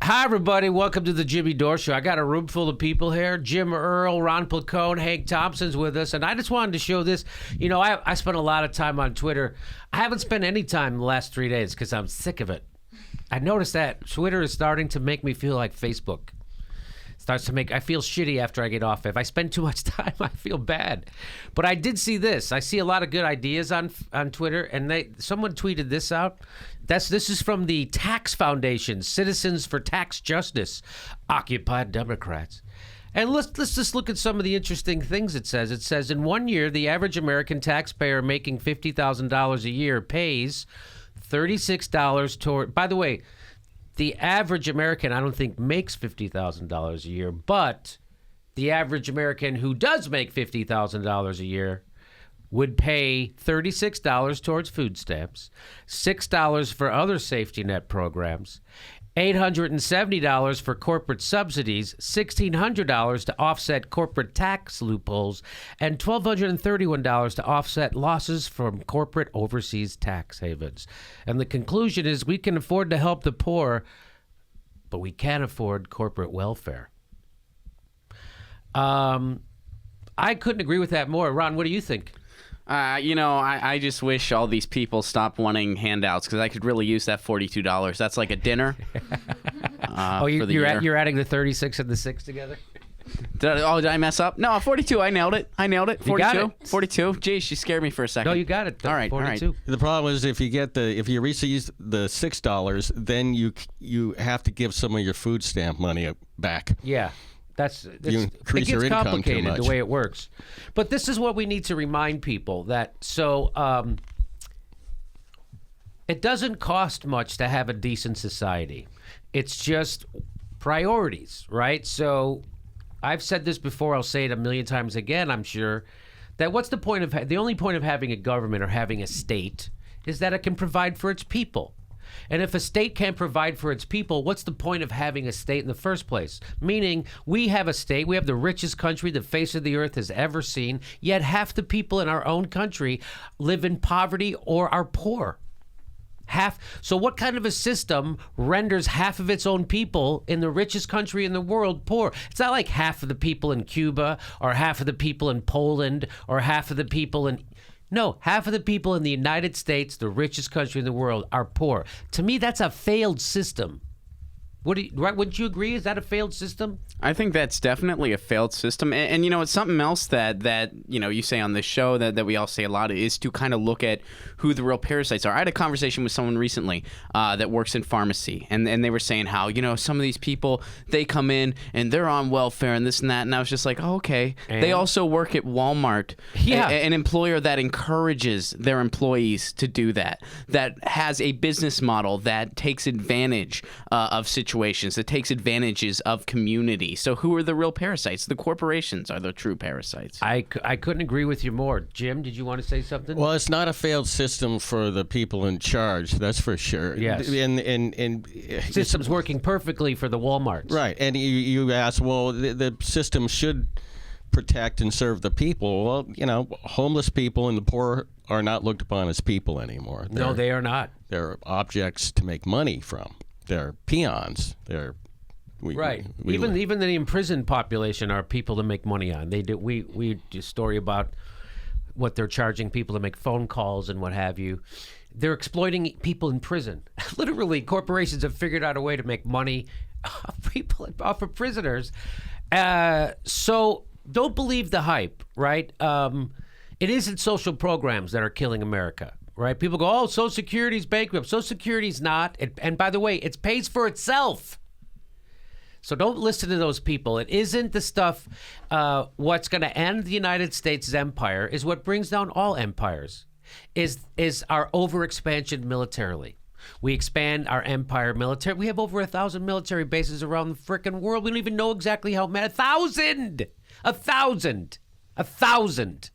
Hi, everybody. Welcome to the Jimmy Dore Show. I got a room full of people here. Jim Earl, Ron Placone, Hank Thompson's with us. And I just wanted to show this. You know, I spent a lot of time on Twitter. I haven't spent any time the last 3 days because I'm sick of it. I noticed that Twitter is starting to make me feel like Facebook. I feel shitty after I get off. If I spend too much time, I feel bad. But I did see this. I see a lot of good ideas on Twitter, and someone tweeted this out. This is from the Tax Foundation, Citizens for Tax Justice, Occupy Democrats. And let's just look at some of the interesting things it says. It says in 1 year, the average American taxpayer making $50,000 a year pays $36 toward. By the way, the average American, I don't think, makes $50,000 a year, but the average American who does make $50,000 a year would pay $36 towards food stamps, $6 for other safety net programs, $870 for corporate subsidies, $1,600 to offset corporate tax loopholes, and $1,231 to offset losses from corporate overseas tax havens. And the conclusion is we can afford to help the poor, but we can't afford corporate welfare. I couldn't agree with that more. Ron, what do you think? I just wish all these people stopped wanting handouts because I could really use that $42. That's like a dinner. You're adding the 36 and the 6 together? Did I mess up? No, 42. I nailed it. 42. You got it. 42. Geez, you scared me for a second. No, you got it. All right. 42. All right. The problem is if you receive the $6, then you have to give some of your food stamp money back. Yeah. You increase your income too complicated much. the way it works. But this is what we need to remind people that it doesn't cost much to have a decent society. It's just priorities, right? So I've said this before, I'll say it a million times again, I'm sure, that what's the point of the only point of having a government or having a state is that it can provide for its people. And if a state can't provide for its people, what's the point of having a state in the first place? Meaning, we have a state, we have the richest country the face of the earth has ever seen, yet half the people in our own country live in poverty or are poor. So what kind of a system renders half of its own people in the richest country in the world poor? It's not like half of the people in Cuba or half of the people in Poland or half of the people in... No, half of the people in the United States, the richest country in the world, are poor. To me, that's a failed system. Wouldn't you agree? Is that a failed system? I think that's definitely a failed system. And you know, it's something else that you say on this show that we all say a lot is to kind of look at who the real parasites are. I had a conversation with someone recently that works in pharmacy, and they were saying how, some of these people, they come in and they're on welfare and this and that. And I was just like, oh, okay. And they also work at Walmart, an employer that encourages their employees to do that has a business model that takes advantage of situations, that takes advantages of community. So who are the real parasites? The corporations are the true parasites. I couldn't agree with you more. Jim, did you want to say something? Well, it's not a failed system for the people in charge, that's for sure. Yes. And system's working perfectly for the Walmarts. Right. And you ask, well, the system should protect and serve the people. Well, homeless people and the poor are not looked upon as people anymore. No, they are not. They're objects to make money from. They're peons. Even the imprisoned population are people to make money on. They do. We do a story about what they're charging people to make phone calls and what have you. They're exploiting people in prison. Literally, corporations have figured out a way to make money off of prisoners. So don't believe the hype, right? It isn't social programs that are killing America. Right? People go, oh, Social Security's bankrupt. Social Security's not. And by the way, it pays for itself. So don't listen to those people. It isn't the stuff. What's going to end the United States' empire is what brings down all empires, is our overexpansion militarily. We expand our empire military. We have over 1,000 military bases around the frickin' world. We don't even know exactly how many. 1,000! 1,000! 1,000!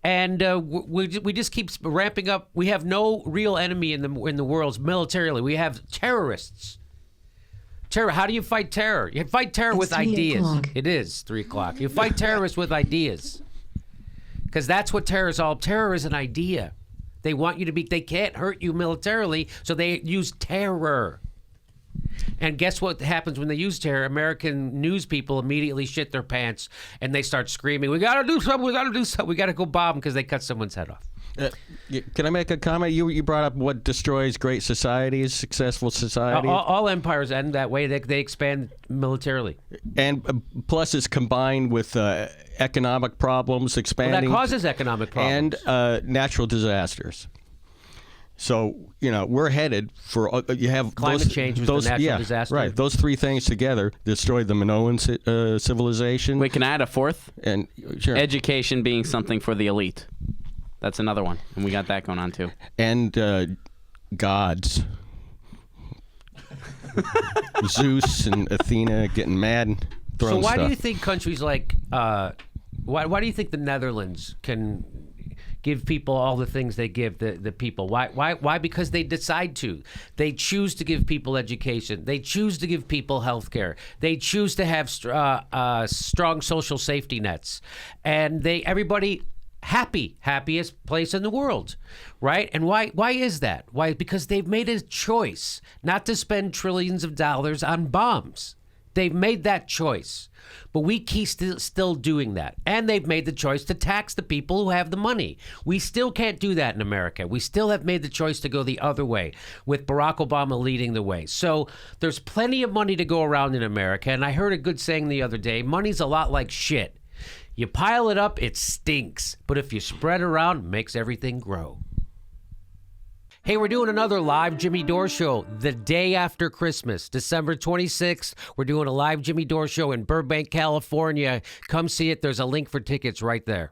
And we just keep ramping up. We have no real enemy in the world militarily. We have terrorists. How do you fight terror? You fight terror with ideas. It is 3 o'clock. You fight terrorists with ideas, because that's what terror is all. Terror is an idea. They want you to be, they can't hurt you militarily, so they use terror. And guess what happens when they use terror? American news people immediately shit their pants and they start screaming, we got to do something, we got to do something, we got to go bomb because they cut someone's head off. Can I make a comment? You brought up what destroys great societies, successful societies. All empires end that way. They expand militarily. And plus it's combined with economic problems, expanding. Well, that causes economic problems. And natural disasters. So, we're headed for, you have climate change was the natural disaster. Right. Those three things together destroyed the Minoan civilization. Wait, can I add a fourth? And sure. Education being something for the elite. That's another one. And we got that going on, too. And gods. Zeus and Athena getting mad and throwing stuff. So why stuff. do you think countries like, why do you think the Netherlands can give people all the things they give the people? Why? Because they decide to. They choose to give people education. They choose to give people health care. They choose to have strong social safety nets. And everybody happiest place in the world, right? And why is that? Why? Because they've made a choice not to spend trillions of dollars on bombs. They've made that choice. But we keep still doing that. And they've made the choice to tax the people who have the money. We still can't do that in America. We still have made the choice to go the other way, with Barack Obama leading the way. So there's plenty of money to go around in America. And I heard a good saying the other day, money's a lot like shit. You pile it up, it stinks. But if you spread it around, it makes everything grow. Hey, we're doing another live Jimmy Dore show the day after Christmas, December 26th. We're doing a live Jimmy Dore show in Burbank, California. Come see it. There's a link for tickets right there.